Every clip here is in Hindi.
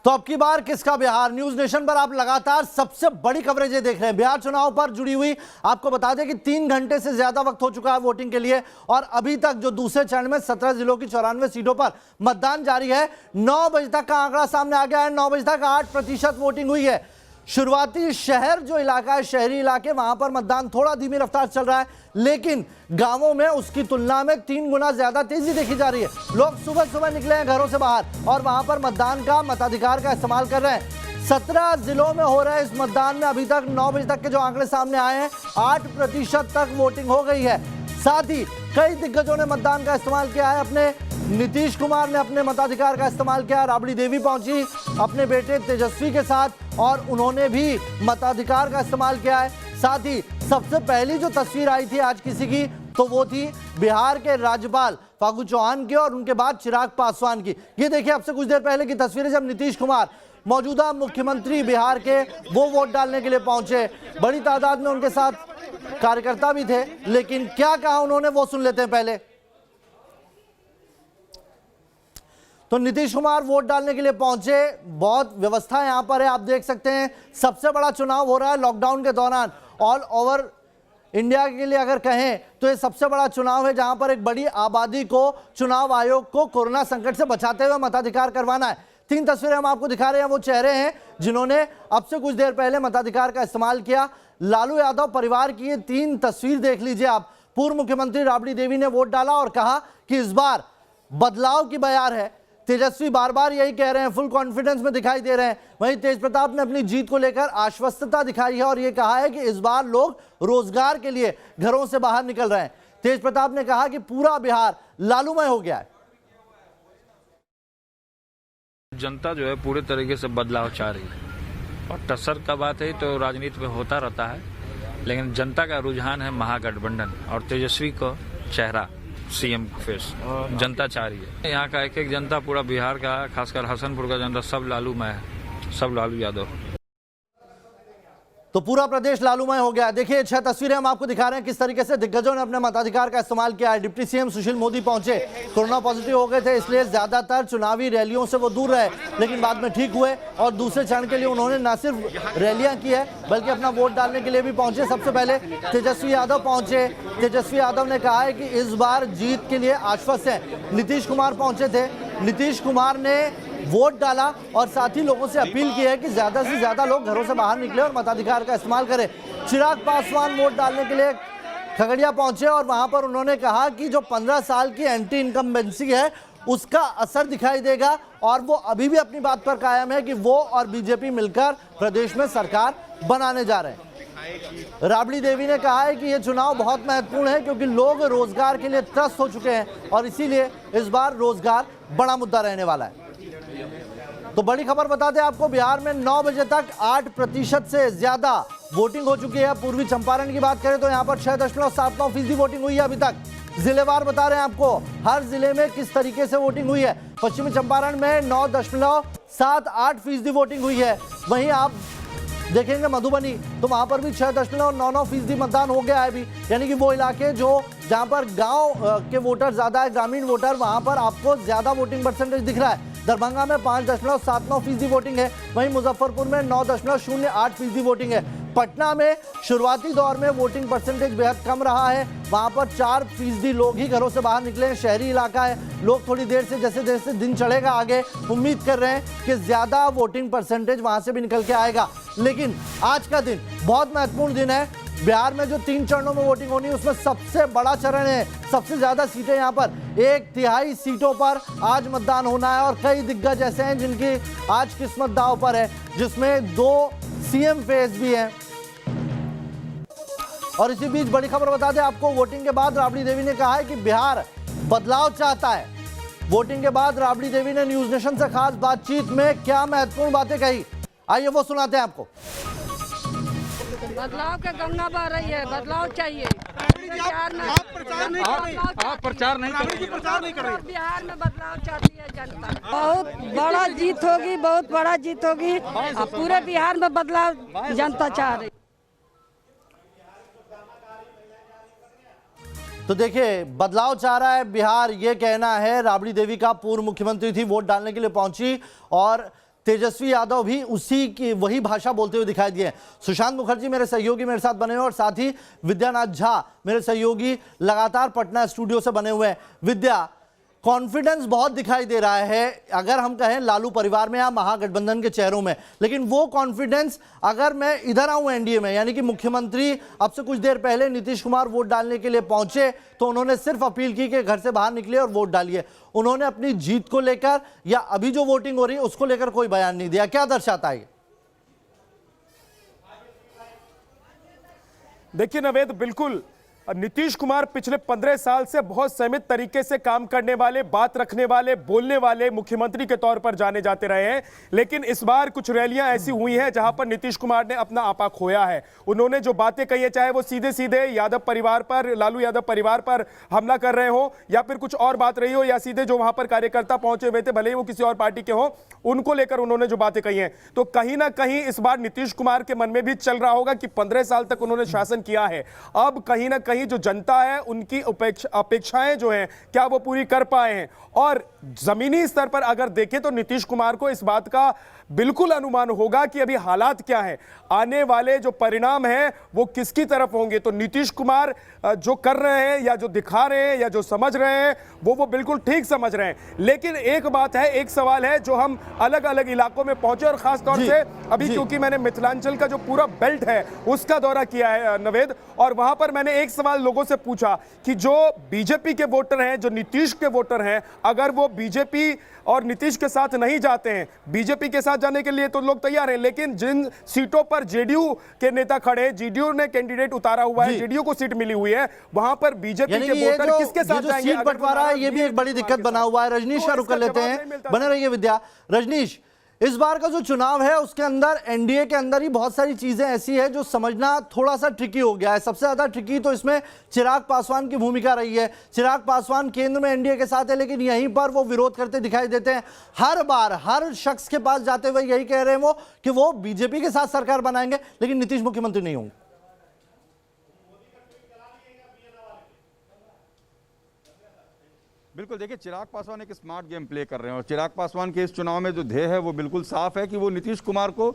तो अब की बार किसका बिहार? न्यूज नेशन पर आप लगातार सबसे बड़ी कवरेज देख रहे हैं। बिहार चुनाव पर जुड़ी हुई आपको बता दें कि 3 घंटे से ज्यादा वक्त हो चुका है वोटिंग के लिए और अभी तक जो दूसरे चरण में 17 जिलों की 94 सीटों पर मतदान जारी है। 9 बजे तक का आंकड़ा सामने आ गया है। 9 बजे तक 8% वोटिंग हुई है। शुरुआती शहर जो इलाका है, शहरी इलाके, वहां पर मतदान थोड़ा धीमी रफ्तार चल रहा है, लेकिन गांवों में उसकी तुलना में 3 गुना ज्यादा तेजी देखी जा रही है। लोग सुबह सुबह निकले हैं घरों से बाहर और वहां पर मतदान का, मताधिकार का इस्तेमाल कर रहे हैं। 17 जिलों में हो रहे इस मतदान में अभी तक 9 बजे तक के जो आंकड़े सामने आए हैं, 8% तक वोटिंग हो गई है। साथ ही कई दिग्गजों ने मतदान का इस्तेमाल किया है। अपने नीतीश कुमार ने अपने मताधिकार का इस्तेमाल किया। राबड़ी देवी पहुंची अपने बेटे तेजस्वी के साथ और उन्होंने भी मताधिकार का इस्तेमाल किया है। साथ ही सबसे पहली जो तस्वीर आई थी आज किसी की, तो वो थी बिहार के राज्यपाल फागू चौहान की और उनके बाद चिराग पासवान की। ये देखिए अब से कुछ देर पहले की तस्वीरें, जब नीतीश कुमार मौजूदा मुख्यमंत्री बिहार के, वो वोट डालने के लिए पहुंचे। बड़ी तादाद में उनके साथ कार्यकर्ता भी थे, लेकिन क्या कहा उन्होंने वो सुन लेते हैं पहले। तो नीतीश कुमार वोट डालने के लिए पहुंचे। बहुत व्यवस्था यहां पर है, आप देख सकते हैं। सबसे बड़ा चुनाव हो रहा है लॉकडाउन के दौरान। ऑल ओवर इंडिया के लिए अगर कहें तो ये सबसे बड़ा चुनाव है जहां पर एक बड़ी आबादी को चुनाव आयोग को कोरोना संकट से बचाते हुए मताधिकार करवाना है। 3 तस्वीरें हम आपको दिखा रहे हैं, वो चेहरे हैं जिन्होंने अब से कुछ देर पहले मताधिकार का इस्तेमाल किया। लालू यादव परिवार की ये 3 तस्वीर देख लीजिए आप। पूर्व मुख्यमंत्री राबड़ी देवी ने वोट डाला और कहा कि इस बार बदलाव की बयार है। तेजस्वी बार बार यही कह रहे हैं, फुल कॉन्फिडेंस में दिखाई दे रहे हैं। वहीं तेज प्रताप ने अपनी जीत को लेकर आश्वस्तता दिखाई है और यह कहा है कि इस बार लोग रोजगार के लिए घरों से बाहर निकल रहे हैं। तेज प्रताप ने कहा कि पूरा बिहार लालूमय हो गया है। जनता जो है पूरे तरीके से बदलाव चाह रही है और टक्कर का बात है तो राजनीति में होता रहता है, लेकिन जनता का रुझान है महागठबंधन और तेजस्वी को चेहरा सीएम फेस जनता चाह रही है। यहाँ का एक जनता, पूरा बिहार का, खासकर हसनपुर का जनता सब लालूमय है, सब लालू यादव। तो पूरा प्रदेश लालूमय हो गया। देखिए 6 तस्वीरें हम आपको दिखा रहे हैं किस तरीके से दिग्गजों ने अपने मताधिकार का इस्तेमाल किया है। डिप्टी सीएम सुशील मोदी पहुंचे, कोरोना पॉजिटिव हो गए थे, इसलिए ज्यादातर चुनावी रैलियों से वो दूर रहे, लेकिन बाद में ठीक हुए और दूसरे चरण के लिए उन्होंने न सिर्फ रैलियां की है बल्कि अपना वोट डालने के लिए भी पहुंचे। सबसे पहले तेजस्वी यादव पहुंचे। तेजस्वी यादव ने कहा है कि इस बार जीत के लिए आश्वस्त है। नीतीश कुमार पहुंचे थे। नीतीश कुमार ने वोट डाला और साथ ही लोगों से अपील की है कि ज्यादा से ज्यादा लोग घरों से बाहर निकले और मताधिकार का इस्तेमाल करें। चिराग पासवान वोट डालने के लिए खगड़िया पहुंचे और वहां पर उन्होंने कहा कि जो 15 साल की एंटी इनकम्बेंसी है उसका असर दिखाई देगा और वो अभी भी अपनी बात पर कायम है कि वो और बीजेपी मिलकर प्रदेश में सरकार बनाने जा रहे हैं। राबड़ी देवी ने कहा है कि ये चुनाव बहुत महत्वपूर्ण है क्योंकि लोग रोजगार के लिए त्रस्त हो चुके हैं और इसीलिए इस बार रोजगार बड़ा मुद्दा रहने वाला है। तो बड़ी खबर बता दें आपको, बिहार में 9 बजे तक 8% से ज्यादा वोटिंग हो चुकी है। पूर्वी चंपारण की बात करें तो यहाँ पर 6.79% वोटिंग हुई है अभी तक। जिलेवार बता रहे हैं आपको हर जिले में किस तरीके से वोटिंग हुई है। पश्चिमी चंपारण में 9.78% वोटिंग हुई है। वहीं आप देखेंगे मधुबनी, तो वहां पर भी 6.99% मतदान हो गया है अभी, यानी कि वो इलाके जो जहां पर गांव के वोटर ज्यादा है, ग्रामीण वोटर, वहां पर आपको ज्यादा वोटिंग परसेंटेज दिख रहा है। दरभंगा में 5.79% वोटिंग है। वहीं मुजफ्फरपुर में 9.08% वोटिंग है। पटना में शुरुआती दौर में वोटिंग परसेंटेज बेहद कम रहा है, वहां पर 4% लोग ही घरों से बाहर निकले हैं। शहरी इलाका है, लोग थोड़ी देर से जैसे जैसे दिन चढ़ेगा आगे उम्मीद कर रहे हैं कि ज्यादा वोटिंग परसेंटेज वहां से भी निकल के आएगा। लेकिन आज का दिन बहुत महत्वपूर्ण दिन है। बिहार में जो 3 चरणों में वोटिंग होनी है उसमें सबसे बड़ा चरण है। सबसे ज्यादा सीटें यहाँ पर 1/3 सीटों पर आज मतदान होना है और कई दिग्गज ऐसे हैं जिनकी आज किस्मत दांव पर है, जिसमें 2 सीएम फेस भी हैं। और इसी बीच बड़ी खबर बता दें आपको, वोटिंग के बाद राबड़ी देवी ने कहा है कि बिहार बदलाव चाहता है। वोटिंग के बाद राबड़ी देवी ने न्यूज नेशन से खास बातचीत में क्या महत्वपूर्ण बातें कही, आइए वो सुनाते हैं आपको। बदलाव के गंगा बह रही है, बदलाव चाहिए। बिहार में आप प्रचार नहीं कर रही। बिहार में बदलाव चाहती है जनता। बहुत बड़ा जीत होगी, बहुत बड़ा जीत होगी। अब पूरे बिहार में बदलाव जनता चाह रही। तो देखिए बदलाव चाह रहा है बिहार, ये कहना है राबड़ी देवी का। पूर्व मुख्यमंत्री थी, वोट डालने के लिए पहुंची और तेजस्वी यादव भी उसी की वही भाषा बोलते हुए दिखाई दिए। सुशांत मुखर्जी मेरे सहयोगी मेरे साथ बने हुए और साथ ही विद्यानाथ झा मेरे सहयोगी लगातार पटना स्टूडियो से बने हुए हैं। विद्या, कॉन्फिडेंस बहुत दिखाई दे रहा है अगर हम कहें लालू परिवार में या महागठबंधन के चेहरों में, लेकिन वो कॉन्फिडेंस अगर मैं इधर आऊं एनडीए में, यानी कि मुख्यमंत्री अब से कुछ देर पहले नीतीश कुमार वोट डालने के लिए पहुंचे तो उन्होंने सिर्फ अपील की कि घर से बाहर निकले और वोट डालिए। उन्होंने अपनी जीत को लेकर या अभी जो वोटिंग हो रही है उसको लेकर कोई बयान नहीं दिया। क्या दर्शाता है? देखिए नवेद, बिल्कुल नीतीश कुमार पिछले 15 साल से बहुत संयमित तरीके से काम करने वाले, बात रखने वाले, बोलने वाले मुख्यमंत्री के तौर पर जाने जाते रहे हैं। लेकिन इस बार कुछ रैलियां ऐसी हुई हैं जहां पर नीतीश कुमार ने अपना आपा खोया है। उन्होंने जो बातें कही है, चाहे वो सीधे सीधे यादव परिवार पर, लालू यादव परिवार पर हमला कर रहे हो या फिर कुछ और बात रही हो, या सीधे जो वहां पर कार्यकर्ता पहुंचे हुए थे, भले ही वो किसी और पार्टी के हो, उनको लेकर उन्होंने जो बातें कही हैं, तो कहीं ना कहीं इस बार नीतीश कुमार के मन में भी चल रहा होगा कि 15 साल तक उन्होंने शासन किया है, अब कहीं ना कहीं जो जनता है उनकी अपेक्षाएं जो हैं क्या वो पूरी कर पाए हैं। और जमीनी स्तर पर अगर देखें तो नीतीश कुमार को इस बात का बिल्कुल अनुमान होगा कि अभी हालात क्या है, आने वाले जो परिणाम हैं वो किसकी तरफ होंगे। तो नीतीश कुमार जो कर रहे हैं या जो दिखा रहे हैं या जो समझ रहे हैं वो बिल्कुल ठीक समझ रहे हैं। लेकिन एक बात है, एक सवाल है जो हम अलग अलग इलाकों में पहुंचे और खास तौर से अभी क्योंकि मैंने मिथिलांचल का जो पूरा बेल्ट है उसका दौरा किया है नवेद, और वहां पर मैंने एक सवाल लोगों से पूछा कि जो बीजेपी के वोटर हैं, जो नीतीश के वोटर हैं, अगर वो बीजेपी और नीतीश के साथ नहीं जाते हैं, बीजेपी के साथ जाने के लिए तो लोग तैयार हैं, लेकिन जिन सीटों पर जेडीयू के नेता खड़े हैं, जेडीयू ने कैंडिडेट उतारा हुआ है, जेडीयू को सीट मिली हुई है, वहां पर बीजेपी के वोटर किसके साथ जाएंगे? सीट बंटवारा है, ये भी एक बड़ी दिक्कत बना हुआ है। रजनीश का रुख कर लेते हैं, बने रहिए विद्या। रजनीश, इस बार का जो चुनाव है उसके अंदर एनडीए के अंदर ही बहुत सारी चीजें ऐसी है जो समझना थोड़ा सा ट्रिकी हो गया है। सबसे ज्यादा ट्रिकी तो इसमें चिराग पासवान की भूमिका रही है। चिराग पासवान केंद्र में एनडीए के साथ है, लेकिन यहीं पर वो विरोध करते दिखाई देते हैं। हर बार हर शख्स के पास जाते हुए यही कह रहे हैं वो कि वो बीजेपी के साथ सरकार बनाएंगे, लेकिन नीतीश मुख्यमंत्री नहीं होंगे। बिल्कुल, देखिए चिराग पासवान एक स्मार्ट गेम प्ले कर रहे हैं और चिराग पासवान के इस चुनाव में जो ध्येय है वो बिल्कुल साफ है कि वो नीतीश कुमार को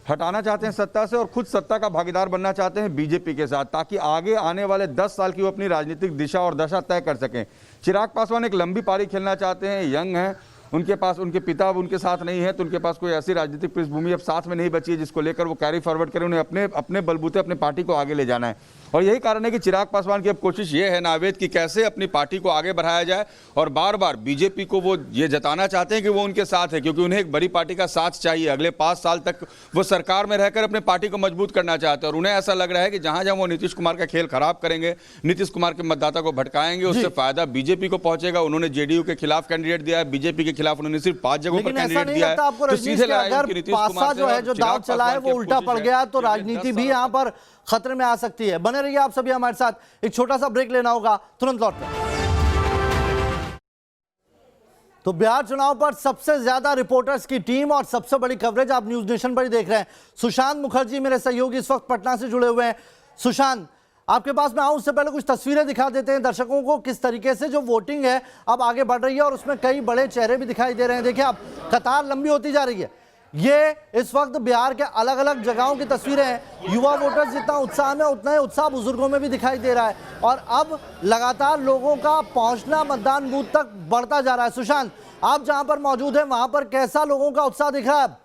हटाना चाहते हैं सत्ता से और खुद सत्ता का भागीदार बनना चाहते हैं बीजेपी के साथ, ताकि आगे आने वाले 10 साल की वो अपनी राजनीतिक दिशा और दशा तय कर सकें। चिराग पासवान एक लंबी पारी खेलना चाहते हैं, यंग हैं, उनके पास उनके पिता अब उनके साथ नहीं है, तो उनके पास कोई ऐसी राजनीतिक पृष्ठभूमि अब साथ में नहीं बची है जिसको लेकर वो कैरी फॉरवर्ड करें। उन्हें अपने बलबूते अपने पार्टी को आगे ले जाना है और यही कारण है कि चिराग पासवान की अब कोशिश ये है नावेद कि कैसे अपनी पार्टी को आगे बढ़ाया जाए और बार बार बीजेपी को वो ये जताना चाहते हैं कि वो उनके साथ है, क्योंकि उन्हें एक बड़ी पार्टी का साथ चाहिए। अगले 5 साल तक वो सरकार में रहकर अपने पार्टी को मजबूत करना चाहते हैं और उन्हें ऐसा लग रहा है कि जहां जहां वो नीतीश कुमार का खेल खराब करेंगे, नीतीश कुमार के मतदाता को भटकाएंगे, उससे फायदा बीजेपी को पहुंचेगा। उन्होंने जेडीयू के खिलाफ कैंडिडेट दिया है, बीजेपी के खिलाफ उन्होंने सिर्फ 5 जगहों पर कैंडिडेट दिया है। तो सीधे अगर पासा जो है जो दाव चला है वो उल्टा पड़ गया तो राजनीति भी यहाँ पर खतरे में आ सकती है। बने रहिए आप सभी हमारे साथ, एक छोटा सा ब्रेक लेना होगा, तुरंत लौटते हैं। तो बिहार चुनाव पर सबसे ज्यादा रिपोर्टर्स की टीम और सबसे बड़ी कवरेज आप न्यूज नेशन पर ही देख रहे हैं। सुशांत मुखर्जी मेरे सहयोगी इस वक्त पटना से जुड़े हुए हैं। सुशांत, आपके पास मैं आऊं उससे पहले कुछ तस्वीरें दिखा देते हैं दर्शकों को, किस तरीके से जो वोटिंग है अब आगे बढ़ रही है और उसमें कई बड़े चेहरे भी दिखाई दे रहे हैं। देखिए आप, कतार लंबी होती जा रही है। ये इस वक्त बिहार के अलग अलग जगहों की तस्वीरें हैं। युवा वोटर्स जितना उत्साह में, उतना ही उत्साह बुजुर्गों में भी दिखाई दे रहा है और अब लगातार लोगों का पहुंचना मतदान बूथ तक बढ़ता जा रहा है। सुशांत, आप जहां पर मौजूद हैं वहां पर कैसा लोगों का उत्साह दिख रहा है?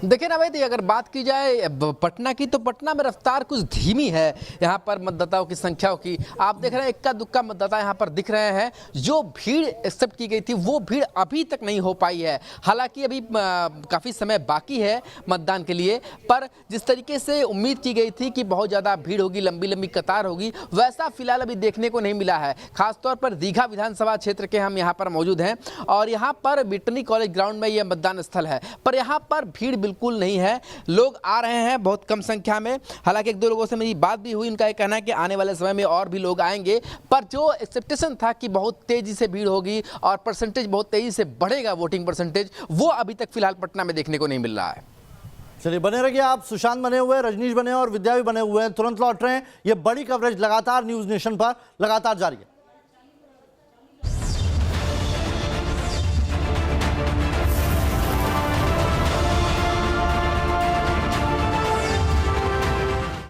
देखिए नवेद, अगर बात की जाए पटना की तो पटना में रफ्तार कुछ धीमी है यहाँ पर मतदाताओं की संख्याओं की। आप देख रहे हैं इक्का दुक्का मतदाता यहाँ पर दिख रहे हैं। जो भीड़ एक्सेप्ट की गई थी वो भीड़ अभी तक नहीं हो पाई है। हालांकि अभी काफ़ी समय बाकी है मतदान के लिए, पर जिस तरीके से उम्मीद की गई थी कि बहुत ज़्यादा भीड़ होगी, लंबी लंबी कतार होगी, वैसा फिलहाल अभी देखने को नहीं मिला है। खासतौर पर दीघा विधानसभा क्षेत्र के हम यहाँ पर मौजूद हैं और यहाँ पर वेटरनरी कॉलेज ग्राउंड में यह मतदान स्थल है, पर यहाँ पर भीड़ बिल्कुल नहीं है। लोग आ रहे हैं बहुत कम संख्या में। हालांकि 1-2 लोगों से मेरी बात भी हुई, उनका ये कहना है कि आने वाले समय में और भी लोग आएंगे, पर जो एक्सपेक्टेशन था कि बहुत तेजी से भीड़ होगी और परसेंटेज बहुत तेजी से बढ़ेगा, वोटिंग परसेंटेज, वो अभी तक फिलहाल पटना में देखने को नहीं मिल रहा है। चलिए बने रहिए आप, सुशांत बने हुए हैं, रजनीश बने हुए और विद्या भी बने हुए हैं, तुरंत लौट रहे हैं। ये बड़ी कवरेज लगातार न्यूज नेशन पर लगातार जारी है।